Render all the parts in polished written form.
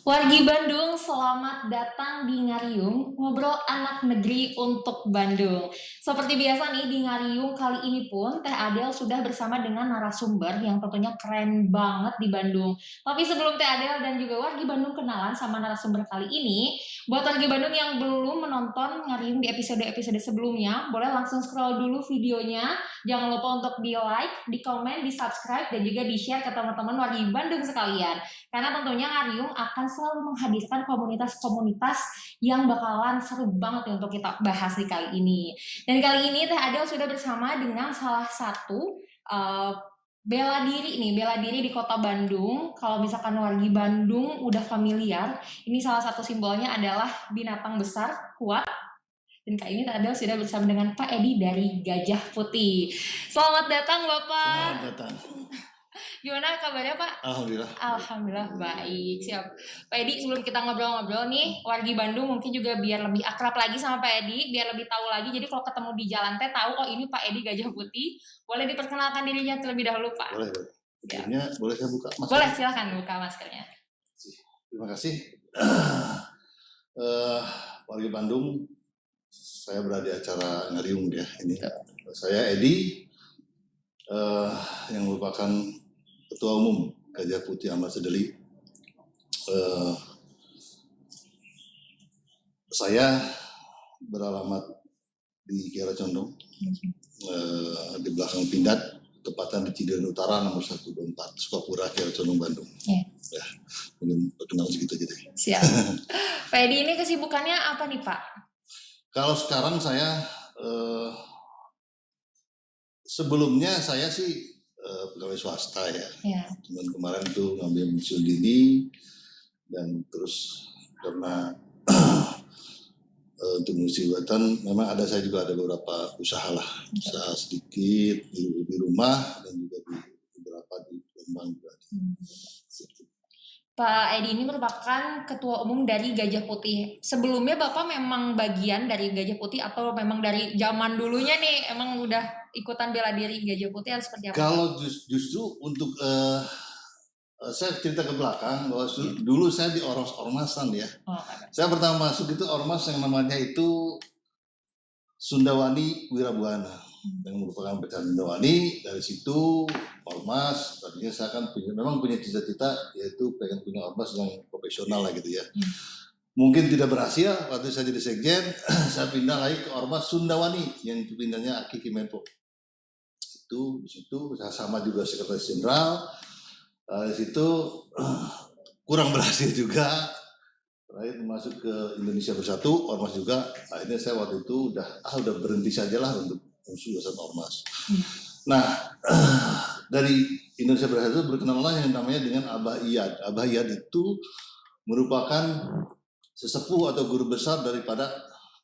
Wargi Bandung, selamat datang di Ngariung, ngobrol anak negeri untuk Bandung. Seperti biasa nih di Ngariung kali ini pun Teh Adel sudah bersama dengan narasumber yang tentunya keren banget di Bandung. Tapi sebelum Teh Adel dan juga Wargi Bandung kenalan sama narasumber kali ini, buat Wargi Bandung yang belum menonton Ngariung di episode-episode sebelumnya, boleh langsung scroll dulu videonya. Jangan lupa untuk di like, di komen, di subscribe, dan juga di share ke teman-teman Wargi Bandung sekalian. Karena tentunya Ngariung akan selalu menghadirkan komunitas-komunitas yang bakalan seru banget nih untuk kita bahas di kali ini. Dan kali ini Teh Adel sudah bersama dengan salah satu bela diri nih, bela diri di kota Bandung. Kalau misalkan wargi Bandung udah familiar, ini salah satu simbolnya adalah binatang besar, kuat. Dan kali ini Teh Adel sudah bersama dengan Pak Edi dari Gajah Putih. Selamat datang Bapak. Selamat datang. Gimana kabarnya Pak? Alhamdulillah. Alhamdulillah baik, siap. Pak Edi, sebelum kita ngobrol-ngobrol nih, wargi Bandung mungkin juga biar lebih akrab lagi sama Pak Edi, biar lebih tahu lagi. Jadi kalau ketemu di jalan teh tahu, oh ini Pak Edi Gajah Putih. Boleh diperkenalkan dirinya terlebih dahulu Pak? Boleh. Sebelumnya boleh saya buka masker? Boleh, silakan buka maskernya. Terima kasih. Wargi Bandung, saya berada di acara Ngariung ya ini. Saya Edi, yang merupakan Ketua Umum Gajah Putih Ahmad Sadili. Saya beralamat di Kiara Condong, di belakang Pindad, tepatnya di Cidiran Utara nomor 124, Sukapura, Kiara Condong, Bandung. Ya, mungkin perkenal segitu aja deh. Siap. Pak Edi, ini kesibukannya apa nih Pak? Kalau sekarang saya, sebelumnya saya sih pegawai swasta ya. Cuman kemarin tuh ngambil pensiun dini dan terus karena untuk mengisi jabatan memang saya juga ada beberapa usaha sedikit di rumah dan juga di beberapa di Lembang juga. Pak Edi ini merupakan ketua umum dari Gajah Putih. Sebelumnya Bapak memang bagian dari Gajah Putih atau memang dari zaman dulunya nih emang udah ikutan bela diri Gajah Putih atau seperti apa? Kalau justru untuk saya cerita ke belakang bahwa dulu saya di ormasan ya. Saya pertama masuk itu ormas yang namanya itu Sundawani Wirabuana, yang merupakan pecahan Sundawani. Dari situ ormas, tadinya saya kan memang punya cita-cita yaitu pengen punya ormas yang profesional lah gitu ya. Mungkin tidak berhasil waktu saya jadi sekjen, saya pindah lagi ke ormas Sundawani yang pindahnya Kiki Menpo. Itu di situ saya sama juga sekretaris jenderal. Di situ kurang berhasil juga. Terakhir masuk ke Indonesia Bersatu, ormas juga. Akhirnya saya waktu itu udah berhenti sajalah untuk urusan ormas. Nah, dari Indonesia Bersatu berkenalan yang namanya dengan Abah Iyad. Abah Iyad itu merupakan sesepuh atau guru besar daripada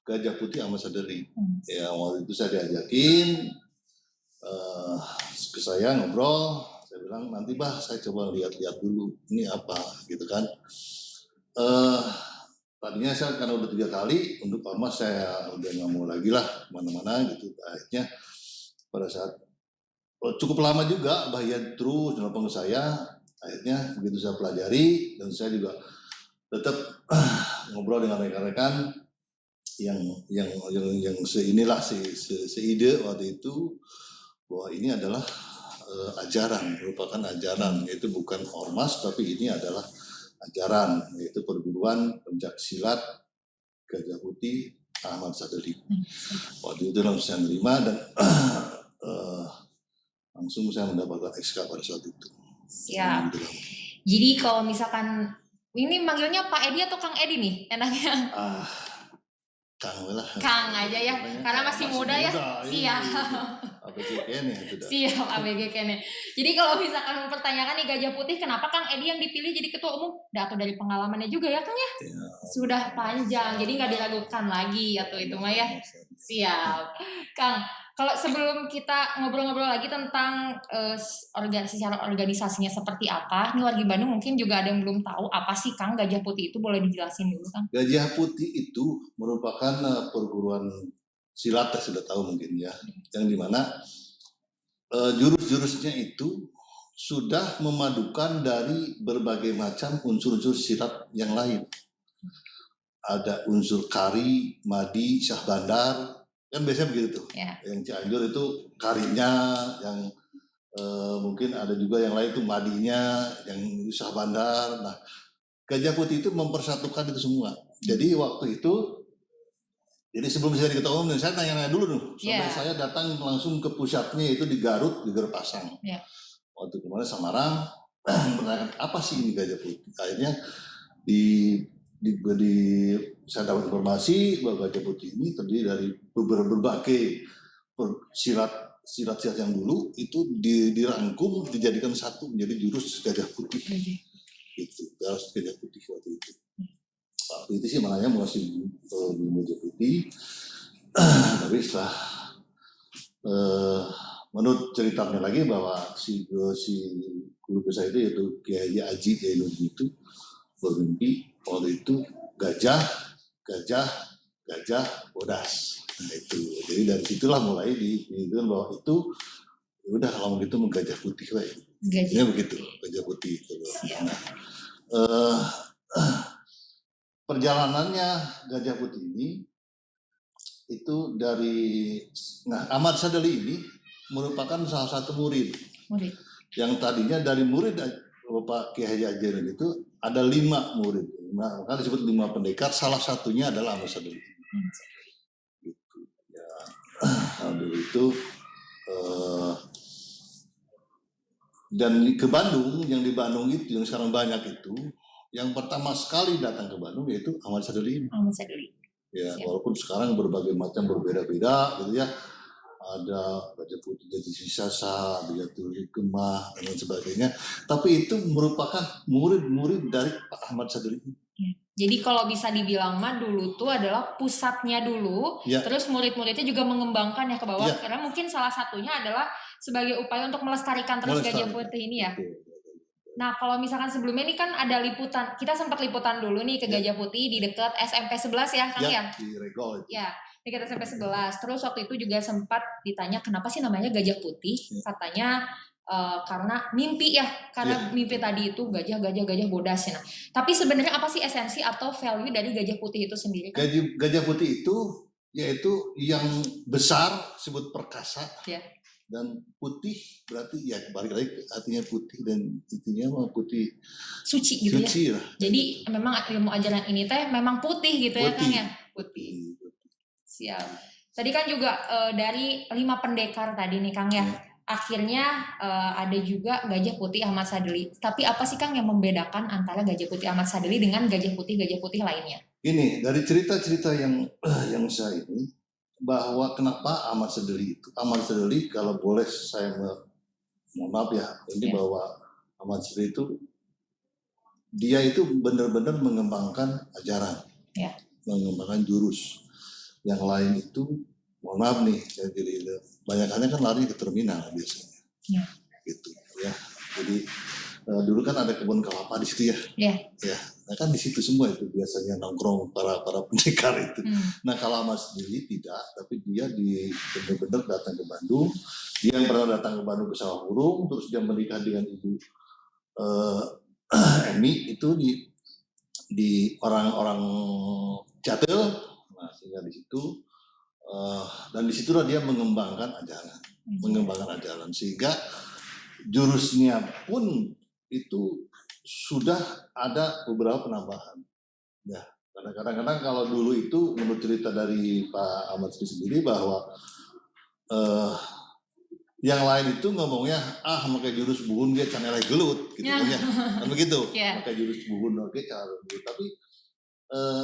Gajah Putih Ahmad Sadili. Ya, waktu itu saya diajakin ke saya ngobrol. Saya bilang nanti saya coba lihat-lihat dulu ini apa gitu kan. Tadinya saya karena udah 3 kali untuk ormas saya udah nggak mau lagi lah mana-mana gitu. Akhirnya pada saat cukup lama juga bahaya terus nelfon ke saya. Akhirnya begitu saya pelajari dan saya juga tetap ngobrol dengan rekan-rekan yang seide waktu itu bahwa ini adalah merupakan ajaran, yaitu bukan ormas tapi ini adalah ajaran, yaitu perguruan pencaksilat Gajah Putih Ahmad Sadili. Waktu itu langsung saya menerima dan langsung saya mendapatkan SK pada saat itu. Siap. Jadi kalau misalkan ini manggilnya Pak Edi atau Kang Edi nih enaknya? Kang lah. Kang aja ya, karena masih muda ya. Siap. ABG kene sudah. Siap, ABG kene. Jadi kalau misalkan mempertanyakan nih Gajah Putih, kenapa Kang Edi yang dipilih jadi ketua umum? Atau dari pengalamannya juga ya Kang ya? Sudah panjang, jadi nggak diragukan lagi atau itu mah ya. Siap. Kang, kalau sebelum kita ngobrol-ngobrol lagi tentang secara organisasinya seperti apa, nih wargi Bandung mungkin juga ada yang belum tahu apa sih Kang Gajah Putih itu, boleh dijelasin dulu Kang? Gajah Putih itu merupakan perguruan silat, sudah tahu mungkin ya, yang dimana jurus-jurusnya itu sudah memadukan dari berbagai macam unsur-unsur silat yang lain. Ada unsur kari, madi, syah bandar, kan biasanya begitu tuh. Ya. Yang Cianjur itu karinya, yang mungkin ada juga yang lain itu madinya, yang syah bandar. Nah, Gajah Putih itu mempersatukan itu semua. Jadi waktu itu, jadi sebelum saya diketahui, saya tanya-tanya dulu tuh, sampai saya datang langsung ke pusatnya itu di Garut, di Gerpasang. Waktu kemarin Samarang, menanyakan apa sih ini Gajah Putih. Akhirnya saya dapat informasi bahwa Gajah Putih ini terdiri dari berbagai silat-silat yang dulu itu dirangkum, dijadikan satu menjadi jurus Gajah Putih. Itu jurus Gajah Putih waktu itu. Waktu itu sih makanya masih belum Gajah Putih. Tapi setelah menurut ceritanya lagi bahwa si guru besar itu yaitu Kiai Haji Jainuddin itu bermimpi waktu itu gajah bodas. Nah itu, jadi dari situlah mulai dibilang bahwa itu udah kalau begitu Gajah Putih lah. Ini begitu Gajah Putih itu. Nah, perjalanannya Gajah Putih ini itu dari Ahmad Sadali ini merupakan salah satu murid. Yang tadinya dari murid Bapak Kiai Haji Jainuddin itu ada 5 murid. Nah, maka disebut 5 pendekar, salah satunya adalah Ahmad Sadali. Gitu. Ya, dulu itu dan ke Bandung, yang di Bandung itu, yang sekarang banyak itu, yang pertama sekali datang ke Bandung yaitu Ahmad Sadali. Ya, walaupun sekarang berbagai macam berbeda-beda gitu ya. Ada Gajah Putih Jati Sisasa, Jati Kemah, dan lain sebagainya. Tapi itu merupakan murid-murid dari Pak Ahmad Sadali. Jadi kalau bisa dibilang mah dulu tuh adalah pusatnya dulu, terus murid-muridnya juga mengembangkan ya ke bawah. Karena mungkin salah satunya adalah sebagai upaya untuk melestarikan terus Gajah Putih ini ya. Nah kalau misalkan sebelumnya ini kan ada liputan, kita sempat liputan dulu nih ke Gajah Putih di dekat SMP 11 ya Kang ya? Di Regol itu. Ya. Di SMP 11, terus waktu itu juga sempat ditanya kenapa sih namanya Gajah Putih, katanya karena mimpi ya, karena mimpi tadi itu gajah bodas ya. Nah, tapi sebenarnya apa sih esensi atau value dari Gajah Putih itu sendiri? Kan? Gajah Putih itu yaitu yang besar disebut perkasa, dan putih berarti ya balik lagi artinya putih dan intinya mah putih suci gitu suci ya. Jadi memang ilmu ajaran ini teh memang putih gitu ya Kang ya, putih. Siap. Tadi kan juga dari 5 pendekar tadi nih Kang ya. Akhirnya ada juga Gajah Putih Ahmad Sadali. Tapi apa sih Kang yang membedakan antara Gajah Putih Ahmad Sadali dengan Gajah Putih lainnya? Ini dari cerita-cerita yang saya ini bahwa kenapa Ahmad Sadali kalau boleh saya mohon maaf ya, ini bahwa Ahmad Sadali itu dia itu benar-benar mengembangkan ajaran, mengembangkan jurus. Yang lain itu, mohon maaf nih, saya jadi banyakannya kan lari ke terminal biasanya, gitu ya. Jadi dulu kan ada kebun kelapa di situ ya. Nah kan di situ semua itu biasanya nongkrong para pendekar itu. Nah kalau Mas sendiri tidak, tapi dia benar-benar datang ke Bandung. Dia yang pernah datang ke Bandung ke Sawah Burung, terus dia menikah dengan Ibu Emi itu di orang-orang Jatel. Nah, sehingga di situ dan di situlah dia mengembangkan ajaran, sehingga jurusnya pun itu sudah ada beberapa penambahan. Ya, kadang-kadang kalau dulu itu menurut cerita dari Pak Ahmad sendiri bahwa yang lain itu ngomongnya pakai jurus buhun dia canelai gelut gitu kan begitu. Pakai jurus buhun oke cara gelut, tapi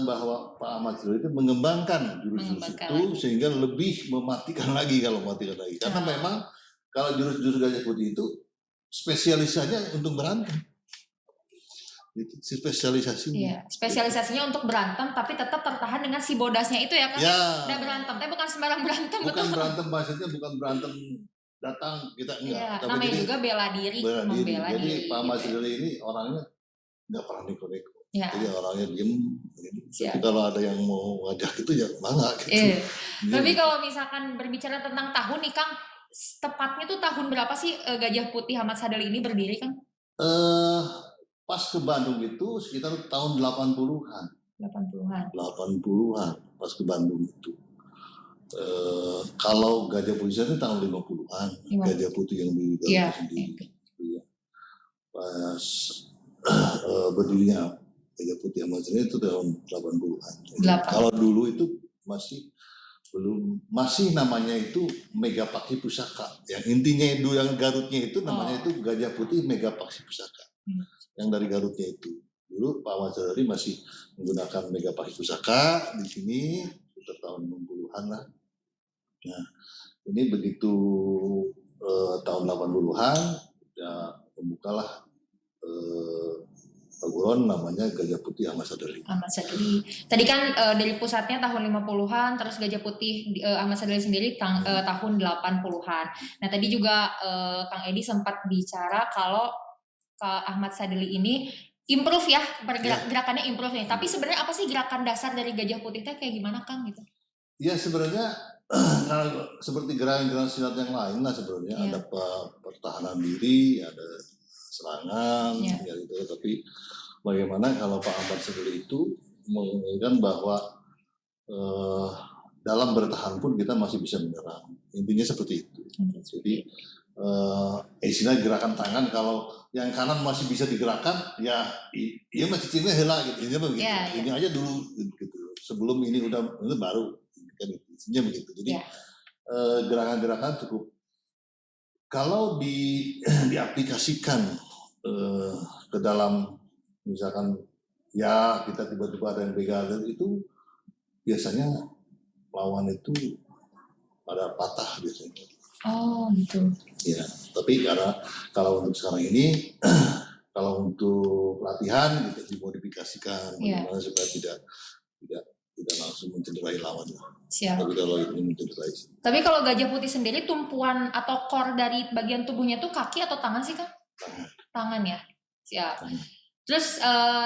bahwa Pak Ahmad Sadali itu mengembangkan jurus-jurus itu sehingga lebih mematikan lagi karena memang kalau jurus-jurus Gajah Putih itu spesialisasinya untuk berantem. Itu spesialisasinya. Spesialisasinya untuk berantem tapi tetap tertahan dengan si bodasnya itu ya kan. Udah berantem, tapi bukan sembarang berantem. Bukan berantem maksudnya bukan berantem datang kita enggak. Namanya juga bela diri. Jadi Pak Ahmad Sadali ini orangnya nggak pernah neko-neko. Jadi orangnya diem. Tapi kalau ada yang mau ngajak itu ya bangga gitu. Tapi kalau misalkan berbicara tentang tahun nih Kang, tepatnya tuh tahun berapa sih Gajah Putih Ahmad Sadali ini berdiri, Kang? Eh, Pas ke Bandung itu sekitar tahun 80-an. 80-an. 80-an pas ke Bandung itu. Kalau Gajah Putih itu tahun 50-an. Gajah Putih yang di Garut Iya. sendiri. Iya. Pas berdirinya Gajah Putih Ahmad Sadali itu tahun 80-an. Kalau dulu itu masih namanya itu Megapaksi Pusaka. Yang intinya itu yang Garutnya itu namanya itu Gajah Putih Megapaksi Pusaka. Yang dari Garutnya itu. Dulu Pak Ahmad Sadali masih menggunakan Megapaksi Pusaka di sini sekitar tahun 60-an lah. Nah, ini begitu tahun 80-an ya membukalah perguruan namanya Gajah Putih Ahmad Sadali. Ahmad Sadali. Tadi kan dari pusatnya tahun 50-an, terus Gajah Putih Ahmad Sadali sendiri tahun 80-an. Nah, tadi juga Kang Edi sempat bicara kalau Ahmad Sadali ini improve ya, gerakannya improve nih. Tapi sebenarnya apa sih gerakan dasar dari Gajah Putih itu kayak gimana, Kang gitu? Ya sebenarnya seperti gerakan-gerakan silat yang lain lah sebenarnya. Ada pertahanan diri, ada serangan, ya gitu. Tapi bagaimana kalau Pak Ahmad Sadali itu mengatakan bahwa dalam bertahan pun kita masih bisa menyerang. Intinya seperti itu. Jadi istilah gerakan tangan kalau yang kanan masih bisa digerakkan, ya iya masih cina hela gitu. Ini begitu. Ini aja dulu gitu. Sebelum ini udah ini baru kan intinya begitu. Jadi gerakan-gerakan cukup kalau diaplikasikan ke dalam misalkan ya kita tiba-tiba ada yang begal itu biasanya lawan itu pada patah biasanya. Oh gitu. Ya, tapi karena kalau untuk sekarang ini kalau untuk latihan gitu dimodifikasikan bagaimana supaya tidak langsung mencederai lawan. Siap. Tapi kalau ini mencederai. Tapi kalau Gajah Putih sendiri tumpuan atau core dari bagian tubuhnya tuh kaki atau tangan sih, Kang? Tangan ya. Siap. Terus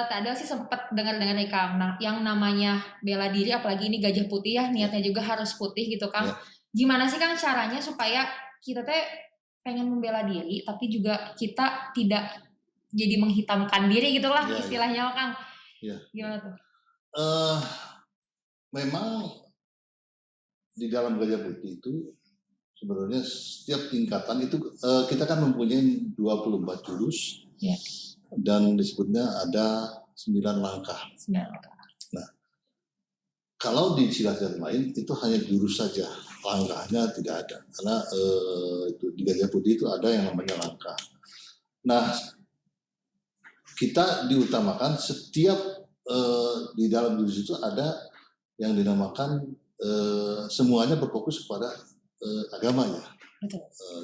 tadi sih sempat dengar-dengar nih Kang, yang namanya bela diri apalagi ini Gajah Putih ya, niatnya juga harus putih gitu Kang. Gimana sih Kang caranya supaya kita teh pengen membela diri tapi juga kita tidak jadi menghitamkan diri gitulah istilahnya Kang. Gimana tuh? Memang di dalam Gajah Putih itu sebenarnya setiap tingkatan itu kita kan mempunyai 24 jurus. Dan disebutnya ada 9 langkah. 9 langkah. Nah, kalau di silat lain itu hanya jurus saja, langkahnya tidak ada. Karena itu di Gajah Putih itu ada yang namanya langkah. Nah, kita diutamakan setiap di dalam jurus itu ada yang dinamakan semuanya berfokus kepada agamanya.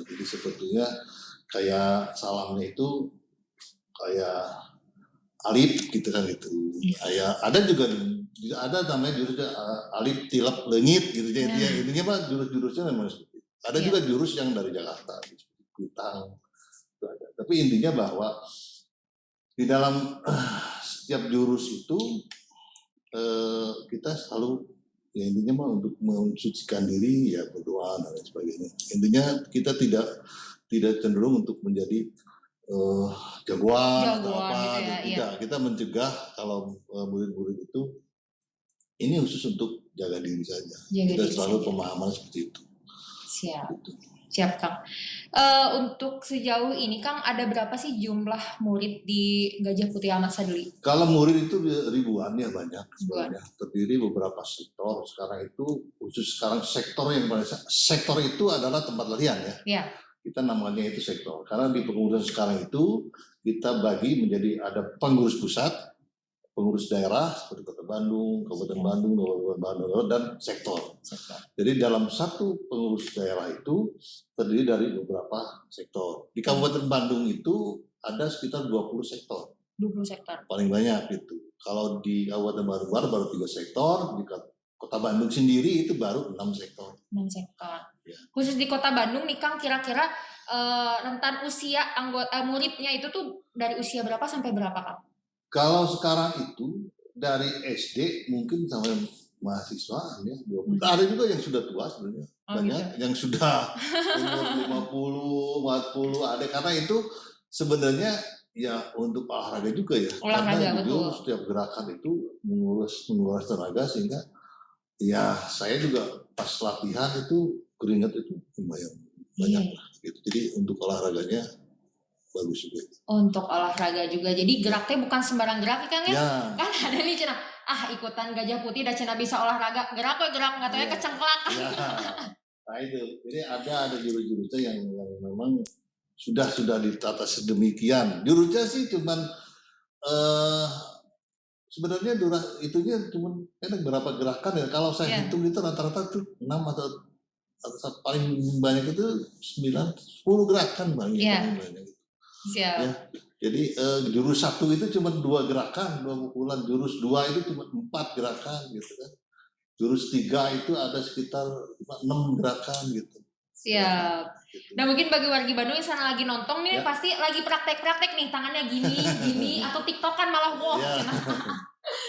Jadi sebetulnya kayak salamnya itu kayak alif gitu kan gitu. Kayak ada juga ada namanya jurusnya alif tilap lengit gitu. Jadi intinya mah jurus-jurusnya memang seperti itu. Ada juga jurus yang dari Jakarta seperti Kuitang itu ada. Tapi intinya bahwa di dalam setiap jurus itu kita selalu ya intinya mah untuk mensucikan diri ya berdoa dan lain sebagainya. Intinya kita tidak cenderung untuk menjadi jagoan atau apa gitu ya, tidak. Kita mencegah kalau murid-murid itu ini khusus untuk jaga diri saja. Kita selalu pemahaman seperti itu. Siap. Gitu. Siap Kang. Untuk sejauh ini Kang ada berapa sih jumlah murid di Gajah Putih Ahmad Sadali? Kalau murid itu ribuan ya banyak sebenarnya. Terdiri beberapa sektor. Sekarang itu khusus sekarang sektor itu adalah tempat latihan ya. Iya. Kita namanya itu sektor. Karena di pengurusan sekarang itu kita bagi menjadi ada pengurus pusat, pengurus daerah seperti Kota Bandung, Kabupaten Bandung, Kabupaten Bandung, dan sektor. Jadi dalam satu pengurus daerah itu terdiri dari beberapa sektor. Di Kabupaten Bandung itu ada sekitar 20 sektor. 20 sektor. Paling banyak itu. Kalau di Kabupaten Bandung baru 3 sektor, di Kota Bandung sendiri itu baru 6 sektor. 6 sektor. Ya. Khusus di Kota Bandung nih Kang, kira-kira rentan usia muridnya itu tuh dari usia berapa sampai berapa Kang? Kalau sekarang itu dari SD mungkin sampai mahasiswa ya 20. Ada juga yang sudah tua sebenarnya. Banyak yang sudah umur 50, 40 ada, karena itu sebenarnya ya untuk olahraga juga ya. Karena jujur setiap gerakan itu menguras tenaga, sehingga ya saya juga pas latihan itu keringat itu lumayan banyak gitu. Jadi untuk olahraganya bagus juga. Untuk olahraga juga. Jadi geraknya bukan sembarang gerak kan ya? Kan ada nih Cina, ikutan Gajah Putih dan Cina bisa olahraga, gerak nggak tahu ya kecengklak. Nah itu, jadi ada jurus-jurusnya yang memang sudah ditata sedemikian. Jurusnya sih cuman sebenarnya itunya cuman berapa gerakan ya. Kalau saya hitung itu rata-rata tuh 6 atau paling banyak itu 9, 10 gerakan banyak. Siap. Ya. Jadi jurus 1 itu cuma 2 gerakan, 2 pukulan. Jurus 2 itu cuma 4 gerakan gitu kan. Jurus 3 itu ada sekitar 6 gerakan gitu. Siap. Nah mungkin bagi warga Bandung yang sana lagi nonton nih pasti lagi praktek-praktek nih, tangannya gini atau tiktokan malah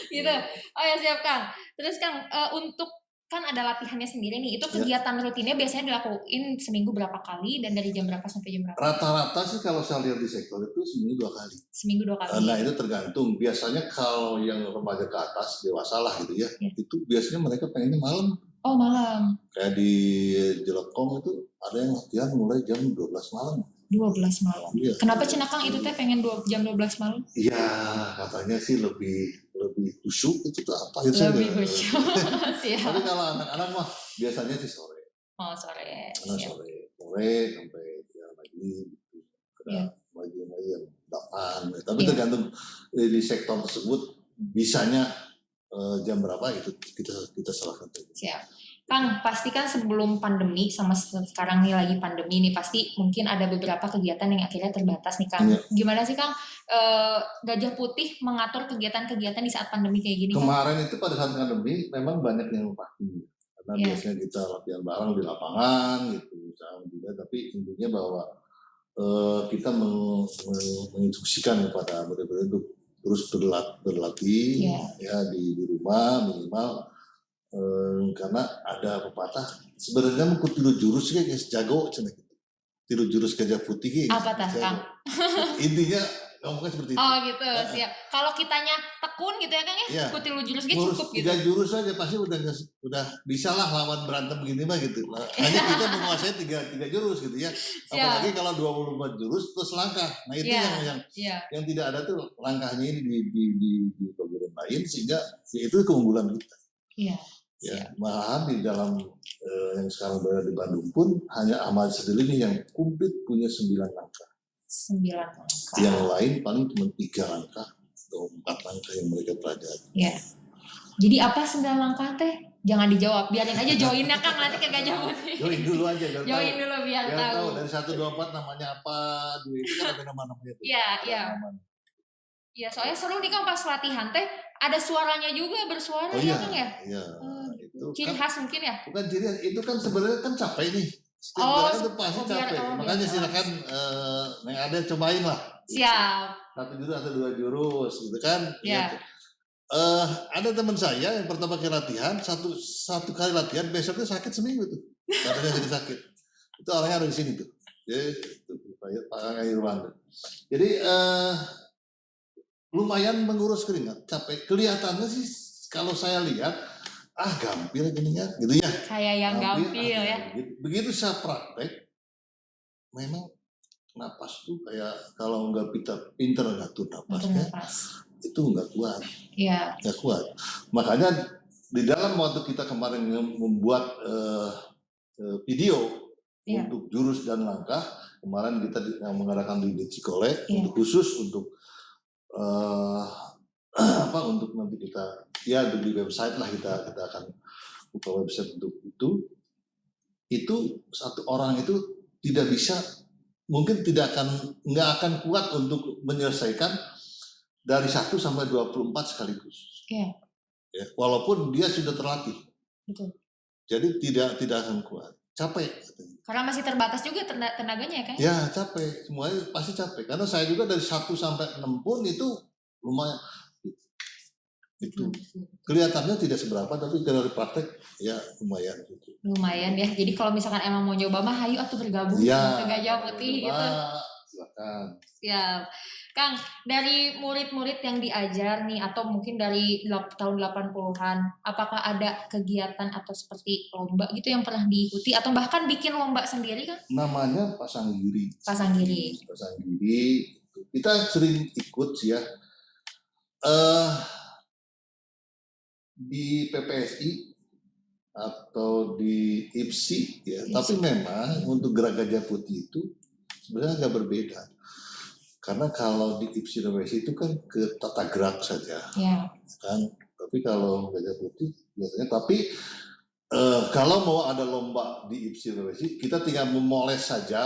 gitu. Oh ya siap Kang. Terus Kang, untuk kan ada latihannya sendiri nih, itu kegiatan rutinnya biasanya dilakuin seminggu berapa kali dan dari jam berapa sampai jam berapa? Rata-rata sih kalau saya lihat di sektor itu seminggu 2 kali. Seminggu 2 kali. Nah itu tergantung. Biasanya kalau yang remaja ke atas, dewasa lah gitu ya, itu biasanya mereka pengennya malam. Oh malam. Kayak di Jelekong itu ada yang latihan mulai jam 12 malam. 12 malam. Iya. Kenapa Cina Kang itu teh pengen jam 12 malam? Iya, katanya sih lebih khusyuk itu tuh apa gitu. Lebih khusyuk. Tapi kalau anak-anak mah biasanya sih sore. Oh sore. Sore sampai pagi gitu. Ada pagi yang 8. Tapi tergantung di sektor tersebut bisanya jam berapa itu kita serahkan. Siap. Kang, pastikan sebelum pandemi sama sekarang nih lagi pandemi nih pasti mungkin ada beberapa kegiatan yang akhirnya terbatas nih Kang. Gimana sih Kang Gajah Putih mengatur kegiatan-kegiatan di saat pandemi kayak gini? Kemarin itu pada saat pandemi memang banyak yang pasti. Karena biasanya kita latihan bareng di lapangan gitu juga, tapi intinya bahwa kita menginstruksikan kepada murid-murid untuk terus berlatih ya di rumah minimal. Karena ada pepatah sebenarnya mau tiru jurus kayak jago cina gitu. Tiru jurus Gajah Putih gitu. Apa tah Kang? Intinya ngomongnya seperti itu. Oh gitu, siap. Kalau kitanya tekun gitu ya Kang ya, ikut tiru jurus gitu cukup gitu. 3 jurus aja pasti udah bisa lah lawan berantem begini mah gitu. Hanya kita menguasai 3 jurus gitu ya. Apalagi kalau 24 jurus plus langkah. Nah itu yang tidak ada tuh langkahnya ini di bagian lain, sehingga itu keunggulan kita. Iya. Ya, malahan di dalam yang sekarang berada di Bandung pun hanya Ahmad Sadili ini yang komplit punya 9 langkah. 9 langkah. Yang lain paling cuma 3 langkah atau 4 langkah yang mereka pelajari. Ya. Jadi apa 9 langkah teh? Jangan dijawab, biarin aja joinnya Kang nanti ke Gajah Putih. Join dulu aja Join dulu biar tahu. Dari 1, 2, 4 namanya apa, 2 itu kan ada nama-namanya tuh. Iya. Iya, soalnya seru nih Kang pas latihan teh ada suaranya juga bersuara Kang ya? Iya. Itu ciri khas mungkin ya? Bukan ciri khas, itu kan sebenarnya kan capek nih. Itu pasti capek. Makanya silakan yang ada cobain lah. Siap. 1 jurus atau 2 jurus gitu kan. Iya. Ada teman saya yang pertama kali latihan, satu kali latihan besoknya sakit seminggu tuh. Katanya jadi sakit. Itu orangnya ada di sini tuh. Jadi Pak Irwan. Jadi lumayan mengurus keringat, capek. Kelihatannya sih kalau saya lihat gampil gininya gitu ya. Kayak yang gampil ya. Begitu saya praktek, memang napas tuh kayak kalau nggak pinter ngatur napasnya, itu nggak kuat. Iya. Nggak kuat. Makanya di dalam waktu kita kemarin membuat video untuk jurus dan langkah, kemarin kita mengadakan di Cikole untuk khusus untuk untuk nanti kita di website lah kita akan buka website untuk itu satu orang itu tidak bisa, mungkin nggak akan kuat untuk menyelesaikan dari 1 sampai 24 sekaligus. Ya, walaupun dia sudah terlatih. Betul. Jadi tidak akan kuat, capek. Karena masih terbatas juga tenaganya ya kan? Ya capek, semuanya pasti capek. Karena saya juga dari 1 sampai 6 pun itu lumayan. Itu kelihatannya tidak seberapa, tapi kalau di praktek ya lumayan gitu. Lumayan ya. Jadi kalau misalkan emang mau nyoba mah, hayu atuh bergabung Iya, ke Gajah Putih coba, gitu. silakan. Siap. Kang, dari murid-murid yang diajar nih, atau mungkin dari tahun 80-an, apakah ada kegiatan atau seperti lomba gitu yang pernah diikuti, atau bahkan bikin lomba sendiri kan? Namanya Pasang Giri. Pasang Giri. Pasang Giri. Kita sering ikut sih ya. Eh di PPSI atau di IPSI ya. Tapi memang untuk gerak Gajah Putih itu sebenarnya agak berbeda. Karena kalau di IPSI dan PPSI itu kan ke tata gerak saja. Ya. Kan? Tapi kalau Gajah Putih biasanya, tapi kalau mau ada lomba di IPSI dan PPSI, kita tinggal memoles saja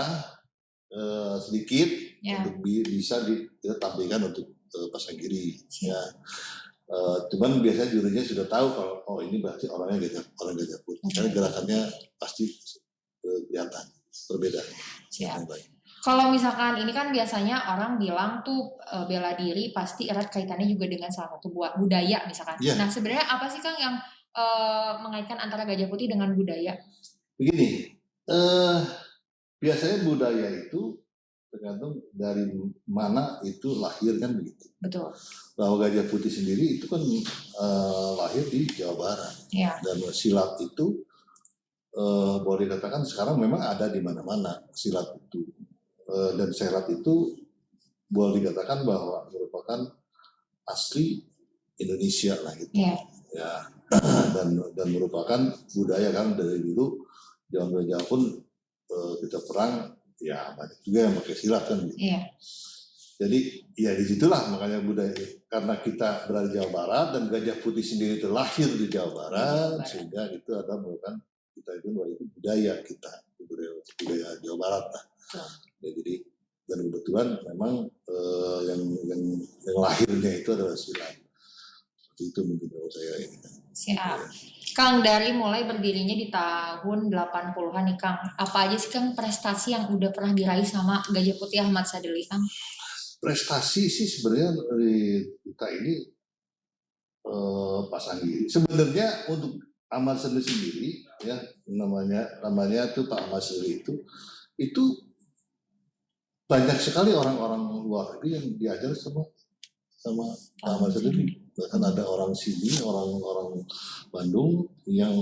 sedikit untuk bisa ditampilkan untuk Pasang Giri. Ya. Cuman biasanya jurinya sudah tahu kalau ini berarti orang Gajah Putih. Karena gerakannya pasti kelihatan berbeda. Kalau misalkan ini kan biasanya orang bilang tuh bela diri pasti erat kaitannya juga dengan salah satu budaya misalkan. Yeah. Nah sebenarnya apa sih Kang yang mengaitkan antara Gajah Putih dengan budaya? Begini, biasanya budaya itu tergantung dari mana itu lahir kan begitu. Betul. Bahwa Gajah Putih sendiri itu kan lahir di Jawa Barat. Yeah. Dan silat itu boleh dikatakan sekarang memang ada di mana-mana silat itu. Dan silat itu boleh dikatakan bahwa merupakan asli Indonesia lah gitu. Yeah. Ya. Dan merupakan budaya kan dari dulu zaman Jawa pun kita perang ya banyak juga yang pakai silat kan gitu. Yeah. Jadi ya disitulah makanya budaya, karena kita berada di Jawa Barat dan Gajah Putih sendiri itu lahir di Jawa Barat, sehingga itu ada merupakan kita itu budaya kita, budaya Jawa Barat lah. Ya, jadi dan kebetulan memang yang lahirnya itu adalah silat. Seperti itu mungkin kalau saya ini. Siap. Ya. Kang, dari mulai berdirinya di tahun 80-an nih Kang, apa aja sih Kang prestasi yang udah pernah diraih sama Gajah Putih Ahmad Sadili Kang? Prestasi sih sebenarnya dari kita ini Pasang Giri. Sebenarnya untuk Ahmad Sadili sendiri ya namanya tuh Pak Ahmad Sadili itu banyak sekali orang-orang luar negeri yang diajar sama Ahmad Sadili. Bahkan ada orang sini, orang Bandung yang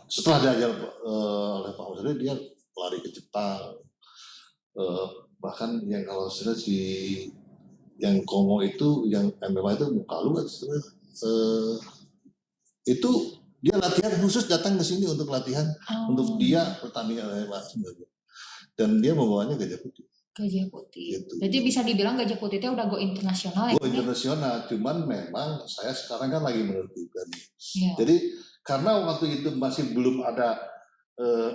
setelah diajar oleh Pak Ahmad Sadili dia lari ke Jepang. Bahkan yang kalau sudah yang Kongo itu, yang MMA itu Mukalu kan itu dia latihan khusus datang ke sini untuk latihan untuk dia pertandingan MMA sebenarnya. Dan dia membawanya Gajah Putih. Gajah Putih. Gitu. Jadi bisa dibilang Gajah Putih itu udah go internasional ya? Go internasional, cuman memang saya sekarang kan lagi menertibkan. Ya. Jadi karena waktu itu masih belum ada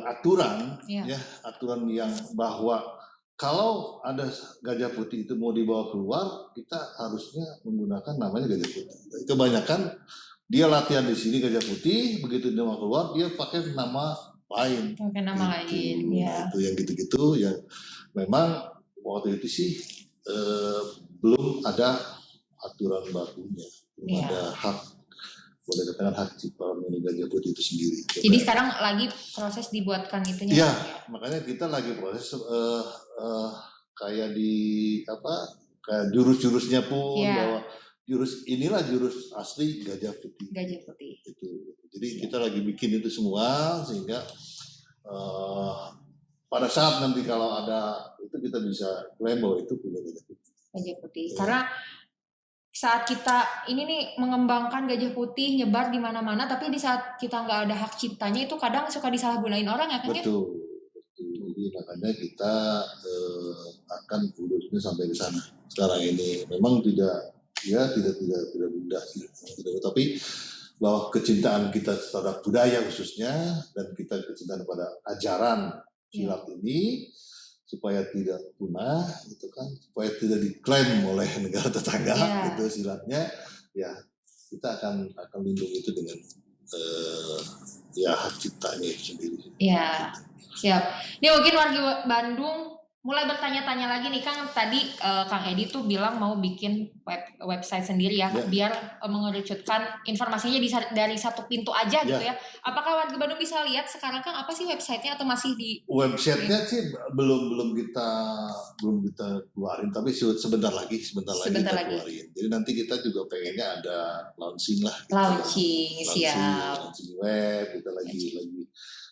aturan, ya aturan yang bahwa kalau ada Gajah Putih itu mau dibawa keluar, kita harusnya menggunakan namanya Gajah Putih. Kebanyakan dia latihan di sini Gajah Putih, begitu dia mau keluar dia pakai nama lain. Pakai nama lain, ya. Itu yang gitu-gitu yang memang waktu itu sih belum ada aturan bakunya, belum ada hak, boleh katakan hak cipta milik Gajah Putih itu sendiri. Jadi sekarang lagi proses dibuatkan itunya. Iya, makanya kita lagi proses kayak kayak jurus-jurusnya pun bahwa inilah jurus asli Gajah Putih. Gajah Putih. Itu. Jadi kita lagi bikin itu semua sehingga pada saat nanti kalau ada itu kita bisa klaim bahwa itu punya Gajah Putih. Gajah Putih. Ya. Karena saat kita ini nih mengembangkan Gajah Putih nyebar di mana-mana, tapi di saat kita nggak ada hak ciptanya itu kadang suka disalahgunain orang ya kan? Betul. Jadi makanya kita akan urusnya sampai ke sana. Sekarang ini memang tidak mudah sih, tapi bahwa kecintaan kita terhadap budaya khususnya dan kita kecintaan pada ajaran silat ini supaya tidak punah gitu kan, supaya tidak diklaim oleh negara tetangga itu silatnya, ya kita akan lindungi itu dengan hak ciptanya itu sendiri. Ya, siap. Ini mungkin warga Bandung mulai bertanya-tanya lagi nih Kang, tadi Kang Edi tuh bilang mau bikin website sendiri ya, Ya. biar mengerucutkan informasinya dari satu pintu aja gitu ya. Apakah warga Bandung bisa lihat sekarang Kang apa sih websitenya atau masih di Websitenya sih belum kita keluarin, tapi sebentar lagi kita keluarin. Jadi nanti kita juga pengennya ada launching lah. Gitu. Launching web, kita lagi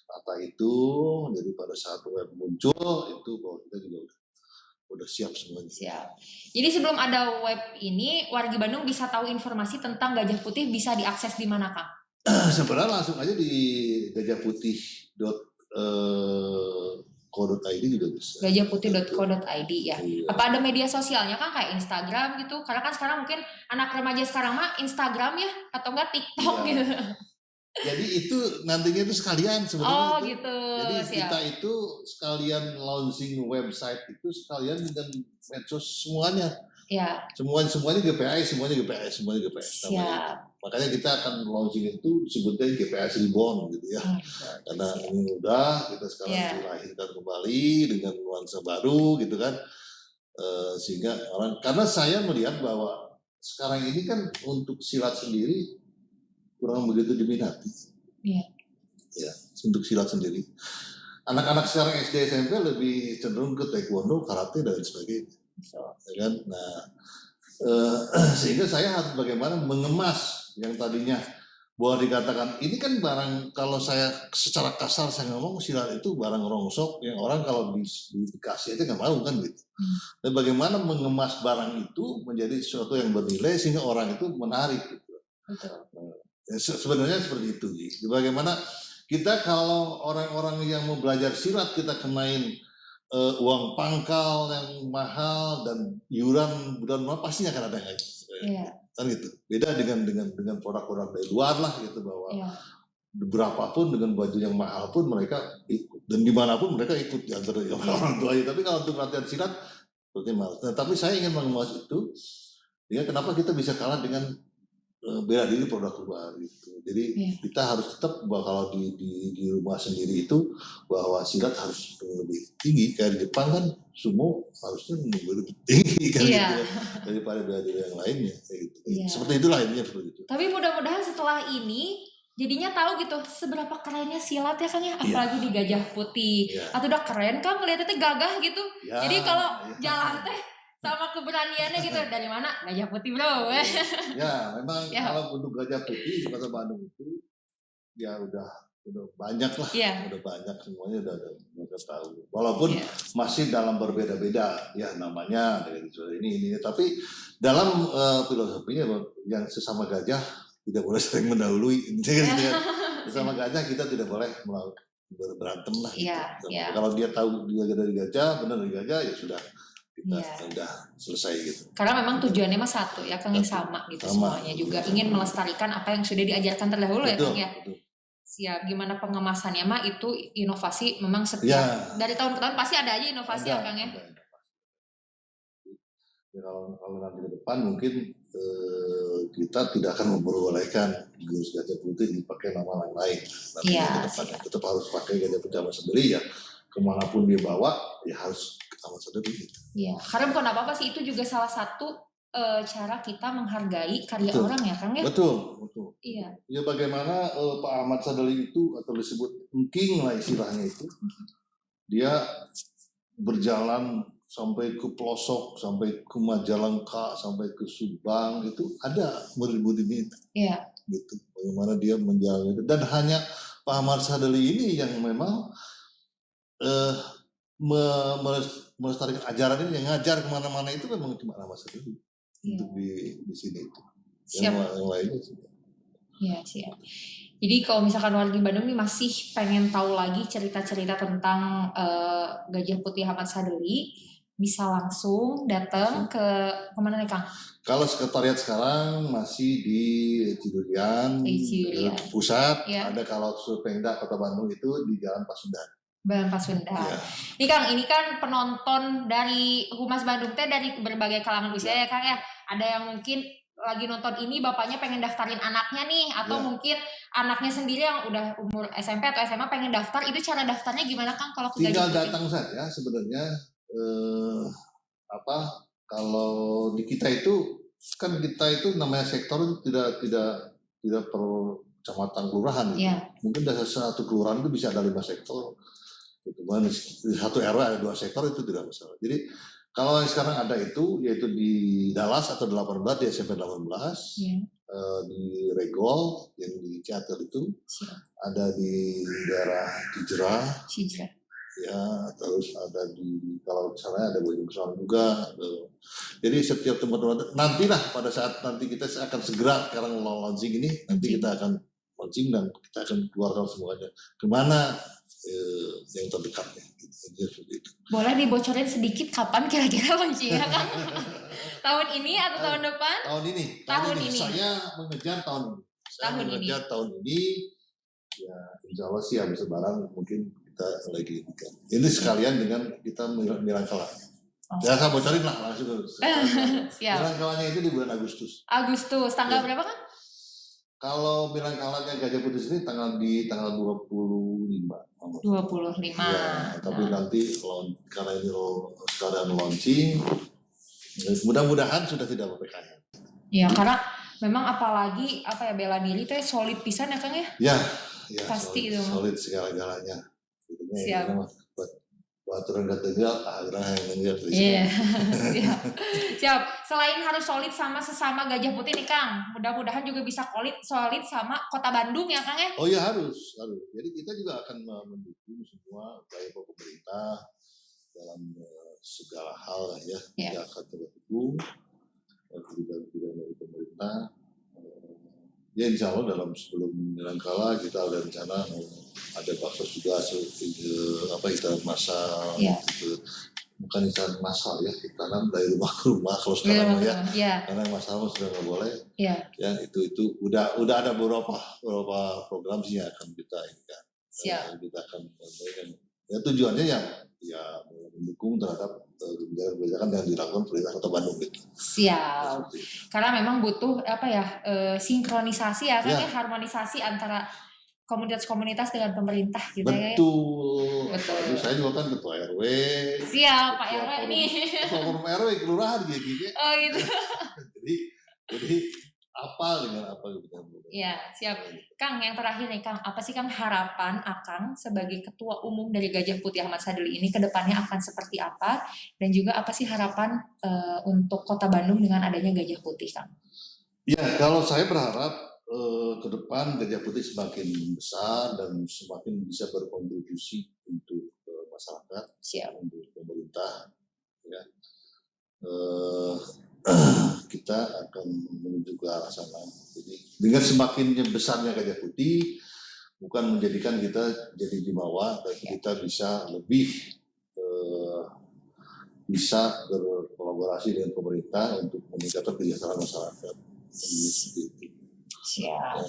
tata itu. Jadi pada saat web muncul itu bahwa kita juga udah siap semuanya. Siap. Jadi sebelum ada web ini, warga Bandung bisa tahu informasi tentang Gajah Putih bisa diakses di mana Kang? Sebenarnya langsung aja di gajahputih.co.id juga bisa. Gajahputih.co.id ya. Iya. Apa ada media sosialnya Kang kayak Instagram gitu? Karena kan sekarang mungkin anak remaja sekarang mah Instagram ya atau enggak TikTok gitu. Jadi itu nantinya itu sekalian sebenarnya. Oh gitu. Jadi kita itu sekalian launching website itu sekalian dengan medsos semuanya. Ya. Semuanya GPIS. Siap. Makanya kita akan launching itu sebutnya GPIS Reborn gitu ya. Karena ini udah kita sekarang dilahirkan kembali dengan nuansa baru gitu kan. Sehingga karena saya melihat bahwa sekarang ini kan untuk silat sendiri kurang begitu diminati. Iya. Ya, untuk silat sendiri. Anak-anak sekarang SD SMP lebih cenderung ke taekwondo, karate dan sebagainya. Ya kan? Nah, sehingga saya harus bagaimana mengemas yang tadinya boleh dikatakan ini kan barang, kalau saya secara kasar saya ngomong silat itu barang rongsok yang orang kalau dikasih aja nggak mau kan gitu. Dan bagaimana mengemas barang itu menjadi sesuatu yang bernilai sehingga orang itu menarik gitu. Sebenarnya seperti itu. Bagaimana kita kalau orang-orang yang mau belajar silat kita kenain uang pangkal yang mahal dan iuran pastinya akan ada yang kan gitu. Beda dengan produk-produk dari luar lah gitu, bahwa berapapun dengan baju yang mahal pun mereka ikut dan dimanapun mereka ikut di antara orang tuanya. Tapi kalau untuk latihan silat seperti malas. Nah, tapi saya ingin mengemas itu. Ya, kenapa kita bisa kalah dengan bela diri produk luar gitu. Jadi kita harus tetap bahwa kalau di rumah sendiri itu bahwa silat harus lebih tinggi. Kayak di Jepang kan sumo harusnya lebih tinggi kan gitu, daripada bela diri yang lainnya gitu. Seperti itulah intinya seperti itu. Tapi mudah-mudahan setelah ini jadinya tahu gitu seberapa kerennya silat ya Kang ya, apalagi di Gajah Putih. Atau udah keren Kang ngeliatnya gagah gitu. Jadi kalau jalan teh sama keberaniannya gitu, dari mana? Gajah Putih bro. Ya memang kalau untuk Gajah Putih di Kota Bandung itu ya udah banyak lah, udah banyak semuanya udah tahu. Walaupun masih dalam berbeda-beda ya namanya dari ini, tapi dalam filosofinya yang sesama gajah tidak boleh sering mendahului. Sesama gajah kita tidak boleh berantem lah. Kalau dia tahu dia dari gajah, benar dari gajah ya sudah. Kita udah selesai gitu. Karena memang tujuannya mah satu ya Kang, yang sama gitu semuanya juga ingin melestarikan apa yang sudah diajarkan terdahulu ya Kang ya. Siap. Gimana pengemasannya mah itu inovasi memang setiap dari tahun ke tahun pasti ada aja inovasi ya Kang ya. Kalau nanti ke depan mungkin kita tidak akan memperbolehkan Gus Gajah Putih dipakai nama lain. Tetap harus pakai Gajah Putih sendiri ya. Kemanapun dia bawa ya harus sendiri gitu. Iya, karena bukan apa-apa sih, itu juga salah satu cara kita menghargai karya orang ya Kang ya. Betul. Iya. Ya bagaimana Pak Ahmad Sadali itu atau disebut engking lah istilahnya itu, dia berjalan sampai ke pelosok, sampai ke Majalengka, sampai ke Subang, itu ada murid-murid ini. Iya. Gitu. Bagaimana dia menjalankan itu, dan hanya Pak Ahmad Sadali ini yang memang melestarikan ajaran ini, yang ngajar kemana-mana itu memang cuma nama sendiri untuk di sini itu. Yang lainnya juga. Iya siap. Jadi kalau misalkan warga Bandung nih masih pengen tahu lagi cerita-cerita tentang Gajah Putih Ahmad Sadali, bisa langsung datang ke kemana nih Kang? Kalau sekretariat sekarang masih di Cidurian, pusat. Ada kalau Pemda Kota Bandung itu di Jalan Pasundan. Ini Kang, ini kan penonton dari Humas Bandung teh dari berbagai kalangan usia ya Kang ya. Ada yang mungkin lagi nonton ini bapaknya pengen daftarin anaknya nih, atau mungkin anaknya sendiri yang udah umur SMP atau SMA pengen daftar, itu cara daftarnya gimana Kang kalau ke Tinggal datang saja sebenarnya eh, apa kalau di kita itu kan kita itu namanya sektor itu tidak per kecamatan kelurahan gitu. Iya. Mungkin dari satu kelurahan itu bisa ada 5 sektor. Gitu. Di satu RW ada 2 sektor itu tidak masalah. Jadi kalau yang sekarang ada itu yaitu di Dallas atau 18 di SMP 18, Iya. di Regol yang di Ciater itu, Siap. ada di daerah Cijerah, Cijra. ya terus ada di kalau misalnya ada Bojong Soang juga. Jadi setiap teman-teman nantilah pada saat nanti kita akan segera sekarang launching ini nanti kita akan launching dan kita akan keluarkan semuanya kemana yang terdekatnya. Gitu. Boleh dibocorin sedikit kapan kira-kira launchingnya kan? Tahun ini atau tahun depan? Tahun ini. Tahun ini. Saya mengejar tahun ini. Tahun ini. Ya, insya Allah sih habis lebaran mungkin kita lagi nikah. Ini sekalian dengan kita Mirangkala. Ya saya bocorin lah langsung. Siap. Mirangkalanya itu di bulan Agustus. Agustus, tanggal berapa kan? Kalau Mirangkalanya Gajah Putih sini tanggal 25. 25. Ya, tapi nanti karena ini sekarang launching, mudah-mudahan sudah tidak PPKM. Ya, karena memang apalagi bela diri teh solid pisan ya Kang ya? Ya, pasti itu. Solid segala-galanya. Siap. Aturan gak tegal, yang menjadi. Iya, siap. Selain harus solid sama sesama Gajah Putih nih Kang, mudah-mudahan juga bisa solid sama Kota Bandung ya Kang ya? Oh ya harus. Jadi kita juga akan mendukung semua upaya pemerintah dalam segala hal ya. Kita akan mendukung kebijakan dari pemerintah. Ya insya Allah sebelum Mirangkala kita ada rencana ada bakso juga kita massal gitu. Bukan ikan massal ya, tanam dari rumah ke rumah kalau sekarang ya. Karena massal sudah nggak boleh. Ya itu udah ada beberapa program sih yang akan kita inginkan. Kita akan memberikan. Ya tujuannya ya mendukung terhadap kebijakan yang dilakukan pemerintah Kota Bandung gitu. Siap. Karena memang butuh sinkronisasi ya kan ya, harmonisasi antara komunitas-komunitas dengan pemerintah gitu ya. Betul. Saya juga kan ketua RW. Siap Pak RW nih. Forum RW kelurahan gitu. Oh gitu. jadi apa dengan apa gitu. Ya, siap. Kang, yang terakhir nih Kang, apa sih Kang harapan Akang sebagai ketua umum dari Gajah Putih Ahmad Sadili ini ke depannya akan seperti apa, dan juga apa sih harapan untuk Kota Bandung dengan adanya Gajah Putih Kang? Ya, kalau saya berharap ke depan Gajah Putih semakin besar dan semakin bisa berkontribusi untuk masyarakat, untuk pemerintah ya. Kita akan menuju ke arah sana. Jadi dengan semakin besarnya Gajah Putih bukan menjadikan kita jadi jumawa, tapi kita bisa lebih bisa berkolaborasi dengan pemerintah untuk meningkatkan kesejahteraan masyarakat. Siap.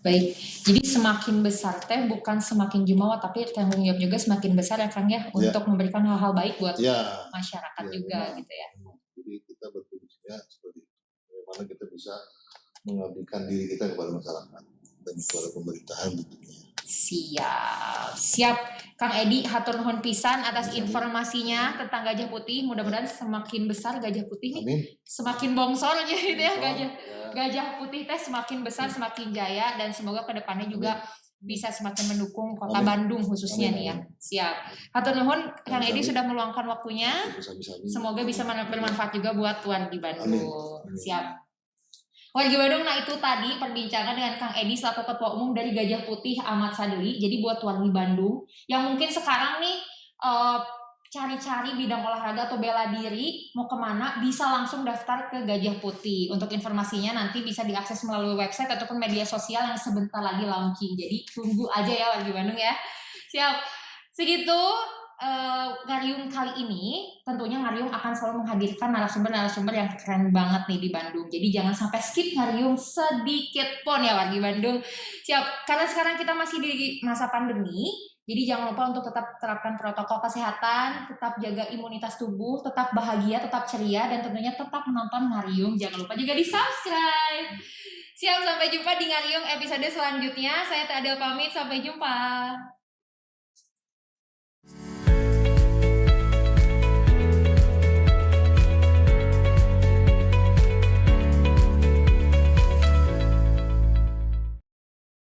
Baik, jadi semakin besar teh bukan semakin jumawa, tapi tanggung jawab juga semakin besar ya Kang ya, untuk memberikan hal-hal baik buat masyarakat juga gitu ya. Jadi kita berfungsinya seperti bagaimana kita bisa mengabdikan diri kita kepada masyarakat dan kepada pemerintahan tentunya. Siap. Kang Edi, hatur nuhun pisan atas informasinya tentang Gajah Putih. Mudah-mudahan semakin besar Gajah Putih nih, semakin bongsor gitu ya Gajah Putih teh semakin besar, semakin jaya, dan semoga kedepannya juga bisa semakin mendukung Kota Bandung khususnya nih ya. Siap. Hatur nuhun Kang Edi sudah meluangkan waktunya. Semoga bisa bermanfaat juga buat wargi Bandung. Siap. Wargi Bandung, nah itu tadi perbincangan dengan Kang Edi selaku Ketua Umum dari Gajah Putih Ahmad Sadili. Jadi buat wargi Bandung yang mungkin sekarang nih cari-cari bidang olahraga atau bela diri mau kemana, bisa langsung daftar ke Gajah Putih. Untuk informasinya nanti bisa diakses melalui website ataupun media sosial yang sebentar lagi launching. Jadi tunggu aja ya wargi Bandung ya. Siap. Segitu Ngariung kali ini. Tentunya Ngariung akan selalu menghadirkan narasumber-narasumber yang keren banget nih di Bandung. Jadi jangan sampai skip Ngariung sedikit pun ya wargi Bandung. Siap. Karena sekarang kita masih di masa pandemi, jadi jangan lupa untuk tetap terapkan protokol kesehatan, tetap jaga imunitas tubuh, tetap bahagia, tetap ceria, dan tentunya tetap menonton Ngariung. Jangan lupa juga di-subscribe. Siap, sampai jumpa di Ngariung episode selanjutnya. Saya Teh Adel pamit, sampai jumpa.